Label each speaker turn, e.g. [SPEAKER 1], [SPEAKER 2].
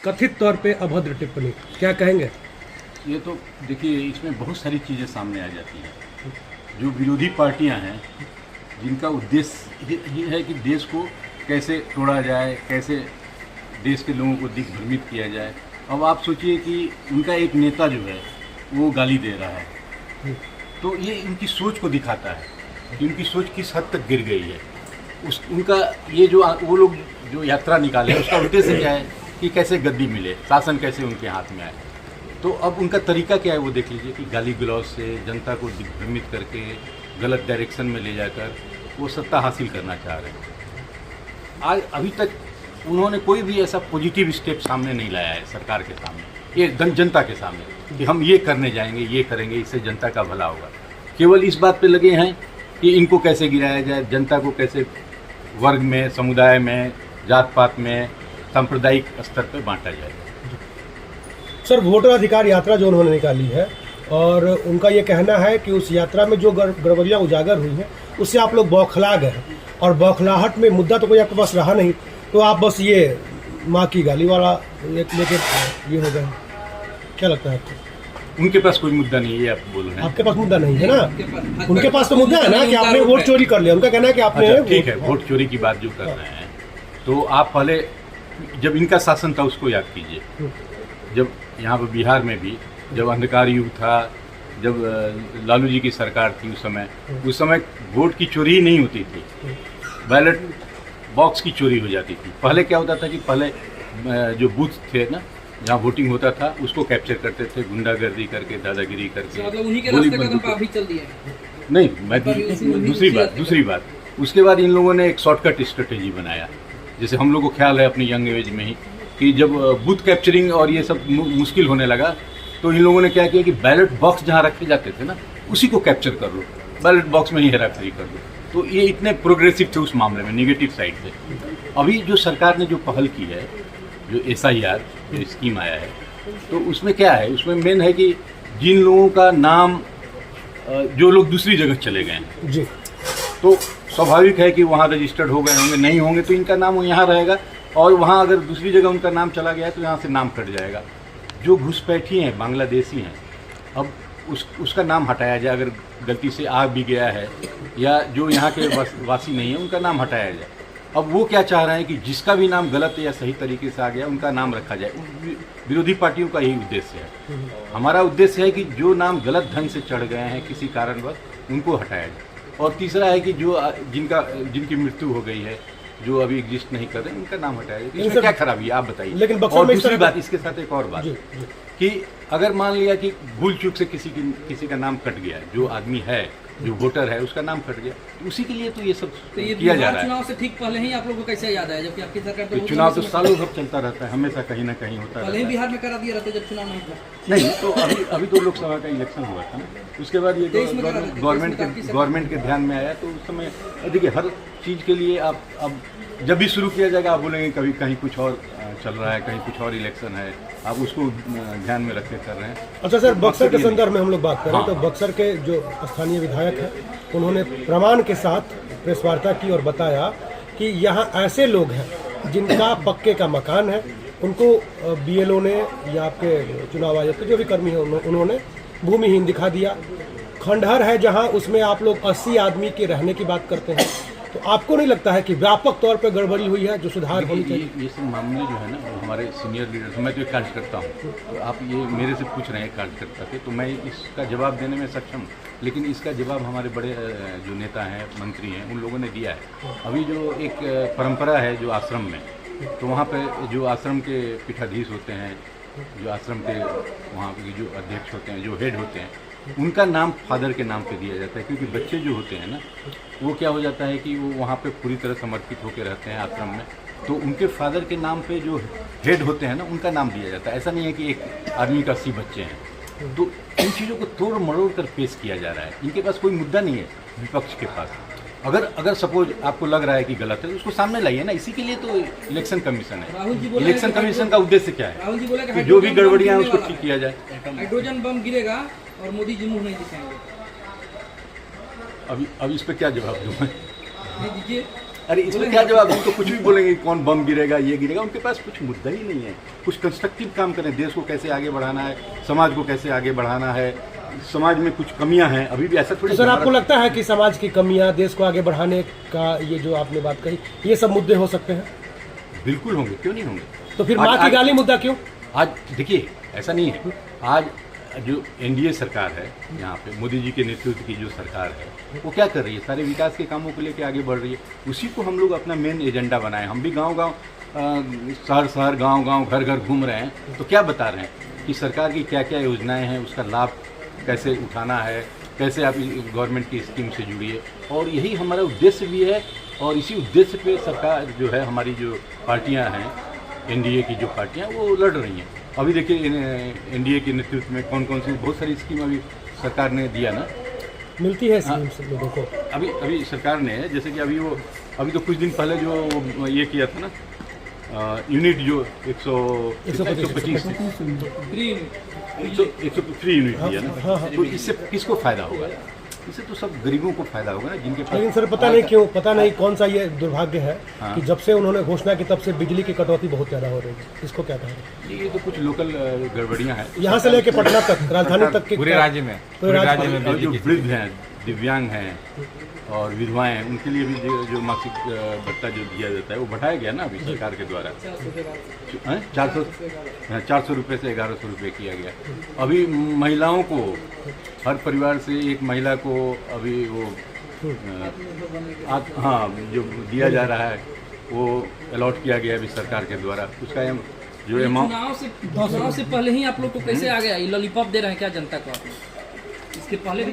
[SPEAKER 1] कथित तौर पे अभद्र टिप्पणी, क्या कहेंगे?
[SPEAKER 2] ये तो देखिए, इसमें बहुत सारी चीज़ें सामने आ जाती हैं। जो विरोधी पार्टियां हैं, जिनका उद्देश्य ये है कि देश को कैसे तोड़ा जाए, कैसे देश के लोगों को दिग्भ्रमित किया जाए। अब आप सोचिए कि उनका एक नेता जो है वो गाली दे रहा है, तो ये इनकी सोच को दिखाता है कि उनकी सोच किस हद तक गिर गई है। उनका ये जो वो लोग जो यात्रा निकाले, उसका उद्देश्य क्या है कि कैसे गद्दी मिले, शासन कैसे उनके हाथ में आए। तो अब उनका तरीका क्या है वो देख लीजिए कि गाली गलौज से जनता को दिग्भ्रमित करके गलत डायरेक्शन में ले जाकर वो सत्ता हासिल करना चाह रहे हैं। आज अभी तक उन्होंने कोई भी ऐसा पॉजिटिव स्टेप सामने नहीं लाया है सरकार के सामने, ये जनता के सामने, कि हम ये करने जाएंगे, ये करेंगे, इससे जनता का भला होगा। केवल इस बात पे लगे हैं कि इनको कैसे गिराया जाए, जनता को कैसे वर्ग में, समुदाय में, जात पात में, सांप्रदायिक स्तर पर बांटा जाए।
[SPEAKER 1] सर, वोटर अधिकार यात्रा जो उन्होंने निकाली है और उनका ये कहना है कि उस यात्रा में जो गड़बड़ियाँ उजागर हुई हैं उससे आप लोग बौखला गए हैं, और बौखलाहट में मुद्दा तो कोई आपके पास रहा नहीं, तो आप बस ये माँ की गाली वाला लेके ये हो गए। क्या लगता है आपको?
[SPEAKER 2] उनके पास कोई मुद्दा नहीं है, आप बोल रहे हैं।
[SPEAKER 1] आपके पास मुद्दा नहीं है ना? उनके पास तो मुद्दा है ना कि आपने वोट चोरी कर लिया। उनका कहना है कि आपने
[SPEAKER 2] अच्छा, ठीक है, वोट चोरी की बात जो कर रहे हैं, तो आप पहले जब इनका शासन था उसको याद कीजिए। जब यहाँ पर बिहार में भी जब अंधकार युग था, जब लालू जी की सरकार थी, उस समय वोट की चोरी ही नहीं होती थी, बैलेट बॉक्स की चोरी हो जाती थी। पहले क्या होता था कि पहले जो बूथ थे ना, जहाँ वोटिंग होता था, उसको कैप्चर करते थे, गुंडागर्दी करके, दादागिरी करके,
[SPEAKER 3] मतलब उन्हीं के रास्ते कदम पे अभी चल दिए।
[SPEAKER 2] नहीं, मैं दूसरी बात उसके बाद इन लोगों ने एक शॉर्टकट स्ट्रेटेजी बनाया, जैसे हम लोग को ख्याल है अपनी यंग एज में ही कि जब बूथ कैप्चरिंग और ये सब मुश्किल होने लगा, तो इन लोगों ने क्या किया कि बैलेट बॉक्स जहाँ रखे जाते थे ना, उसी को कैप्चर कर लो, बैलेट बॉक्स में ही हेराफेरी कर लो। तो ये इतने प्रोग्रेसिव थे उस मामले में, निगेटिव साइड से। अभी जो सरकार ने जो पहल की है, जो SIR जो स्कीम आया है, तो उसमें क्या है, उसमें मेन है कि जिन लोगों का नाम, जो लोग दूसरी जगह चले गए हैं
[SPEAKER 1] जी,
[SPEAKER 2] तो स्वाभाविक है कि वहाँ रजिस्टर्ड हो गए होंगे, नहीं होंगे तो इनका नाम यहाँ रहेगा, और वहाँ अगर दूसरी जगह उनका नाम चला गया तो यहाँ से नाम कट जाएगा। जो घुसपैठी हैं, बांग्लादेशी हैं, अब उसका नाम हटाया जाए, अगर गलती से आ भी गया है, या जो यहाँ के वासी नहीं है उनका नाम हटाया जाए। अब वो क्या चाह रहे हैं कि जिसका भी नाम गलत या सही तरीके से आ गया उनका नाम रखा जाए। विरोधी पार्टियों का यही उद्देश्य है। हमारा उद्देश्य है कि जो नाम गलत ढंग से चढ़ गए हैं किसी कारणवश, उनको हटाया जाए। और तीसरा है कि जो जिनकी मृत्यु हो गई है, जो अभी एग्जिस्ट नहीं कर रहे, उनका नाम हटाया जाए। इसमें क्या खराबी है आप बताइए?
[SPEAKER 1] लेकिन
[SPEAKER 2] और दूसरी बात, इसके साथ एक और बात कि अगर मान लिया कि भूल चूक से किसी का नाम कट गया, जो आदमी है, जो वोटर है, उसका नाम कट गया, तो उसी के लिए तो ये सब किया जा रहा है।
[SPEAKER 3] चुनाव से ठीक पहले ही आप लोगों को कैसे याद आया, जबकि आपकी सरकार
[SPEAKER 2] तो चुनाव तो सालों भर चलता रहता है, हमें कहीं ना कहीं होता
[SPEAKER 3] पहले ही
[SPEAKER 2] रहता है।
[SPEAKER 3] बिहार में करा दिया रहता जब चुनाव नहीं था।
[SPEAKER 2] नहीं, तो अभी तो लोकसभा का इलेक्शन हुआ था ना, उसके बाद ये गवर्नमेंट के ध्यान में आया, तो उस समय देखिए हर चीज़ के लिए आप अब जब भी शुरू किया जाएगा आप बोलेंगे कभी कहीं कुछ और चल रहा है, कहीं कुछ और इलेक्शन है, आप उसको ध्यान में रख के कर रहे हैं।
[SPEAKER 1] अच्छा सर, बक्सर के संदर्भ में हम लोग बात करें तो बक्सर के जो स्थानीय विधायक हैं, उन्होंने प्रमाण के साथ प्रेस वार्ता की और बताया कि यहाँ ऐसे लोग हैं जिनका पक्के का मकान है, उनको BLO ने या आपके चुनाव आयोग के जो भी कर्मी हैं उन्होंने भूमिहीन दिखा दिया। खंडहर है जहाँ, उसमें आप लोग 80 आदमी के रहने की बात करते हैं। तो आपको नहीं लगता है कि व्यापक तौर पर गड़बड़ी हुई है जो सुधार होनी चाहिए?
[SPEAKER 2] ये सब मामले जो है ना, वो हमारे सीनियर लीडर्स, मैं तो एक कार्यकर्ता हूँ, तो आप ये मेरे से पूछ रहे हैं कार्यकर्ता से, तो मैं इसका जवाब देने में सक्षम हूँ, लेकिन इसका जवाब हमारे बड़े जो नेता हैं, मंत्री हैं, उन लोगों ने दिया है। अभी जो एक परंपरा है जो आश्रम में, तो वहाँ पर जो आश्रम के पीठाधीश होते हैं, जो आश्रम के वहाँ के जो अध्यक्ष होते हैं, जो हेड होते हैं, उनका नाम फादर के नाम पे दिया जाता है, क्योंकि बच्चे जो होते हैं ना, वो क्या हो जाता है कि वो वहाँ पे पूरी तरह समर्पित होकर रहते हैं आश्रम में, तो उनके फादर के नाम पे जो हेड होते हैं ना, उनका नाम दिया जाता है। ऐसा नहीं है कि एक आदमी का 80 बच्चे हैं। तो इन चीज़ों को तोड़ मरोड़ कर पेश किया जा रहा है। इनके पास कोई मुद्दा नहीं है विपक्ष के पास। अगर सपोज आपको लग रहा है कि गलत है, तो उसको सामने लाइए ना। इसी के लिए तो इलेक्शन कमीशन है। इलेक्शन कमीशन का उद्देश्य क्या है?
[SPEAKER 3] राहुल जी बोले कि
[SPEAKER 2] जो भी गड़बड़ियाँ हैं उसको ठीक किया जाए।
[SPEAKER 3] हाइड्रोजन बम गिरेगा और मोदी जी मुंह नहीं दिखाएंगे।
[SPEAKER 2] अभी इस पर क्या जवाब दूँ मैं?
[SPEAKER 3] दीजिए।
[SPEAKER 2] अरे इसमें क्या जवाब, उनको कुछ भी बोलेंगे कौन बम गिरेगा ये गिरेगा, उनके पास कुछ मुद्दा ही नहीं है। कुछ कंस्ट्रक्टिव काम करें, देश को कैसे आगे बढ़ाना है, समाज को कैसे आगे बढ़ाना है, समाज में कुछ कमियां हैं अभी भी, ऐसा थोड़ी।
[SPEAKER 1] तो सर आपको लगता है कि समाज की कमियां, देश को आगे बढ़ाने का ये जो आपने बात कही, ये सब मुद्दे हो सकते हैं?
[SPEAKER 2] बिल्कुल होंगे, क्यों नहीं होंगे।
[SPEAKER 1] तो फिर माँ की गाली मुद्दा क्यों?
[SPEAKER 2] आज देखिए ऐसा नहीं है, आज जो एनडीए सरकार है यहाँ पे, मोदी जी के नेतृत्व की जो सरकार है वो क्या कर रही है, सारे विकास के कामों को लेकर आगे बढ़ रही है। उसी को हम लोग अपना मेन एजेंडा बनाए। हम भी गांव-गांव, शहर गांव-गांव, घर-घर घूम रहे हैं, तो क्या बता रहे हैं कि सरकार की क्या क्या योजनाएं हैं, उसका लाभ कैसे उठाना है, कैसे आप गवर्नमेंट की स्कीम से जुड़िए। और यही हमारा उद्देश्य भी है, और इसी उद्देश्य पे सरकार जो है, हमारी जो पार्टियाँ हैं, एनडीए की जो पार्टियाँ, वो लड़ रही हैं। अभी देखिए एनडीए के नेतृत्व में कौन कौन सी बहुत सारी स्कीम अभी सरकार ने दिया ना,
[SPEAKER 1] मिलती है स्कीम लोगों को।
[SPEAKER 2] अभी सरकार ने, जैसे कि अभी तो कुछ दिन पहले जो ये किया था ना, यूनिट जो 125 फ्री यूनिट दिया ना, तो इससे किसको फायदा होगा? इससे तो सब गरीबों को फायदा होगा ना, जिनके पास।
[SPEAKER 1] लेकिन सर पता नहीं क्यों, पता नहीं कौन सा ये दुर्भाग्य है कि जब से उन्होंने घोषणा की तब से बिजली की कटौती बहुत ज्यादा हो रही है। इसको क्या कहें?
[SPEAKER 2] ये तो कुछ लोकल गड़बड़ियां हैं
[SPEAKER 1] यहाँ से लेके पटना तक, राजधानी तक के
[SPEAKER 4] पूरे राज्य में,
[SPEAKER 1] पूरे राज्य में
[SPEAKER 2] और जो वृद्ध हैं, दिव्यांग हैं और विधवाएं हैं, उनके लिए भी जो मासिक भत्ता जो दिया जाता है वो बढ़ाया गया ना अभी सरकार के द्वारा। 400 रुपये से 1100 रुपये किया गया। अभी महिलाओं को, हर परिवार से एक महिला को अभी वो हाँ जो दिया जा रहा है वो अलॉट किया गया अभी सरकार के द्वारा। उसका जो अमाउंट
[SPEAKER 3] चुनाव से पहले ही आप लोग को कैसे आ गया? ये लॉलीपॉप दे रहे हैं क्या जनता को आप लोग? इसके पहले भी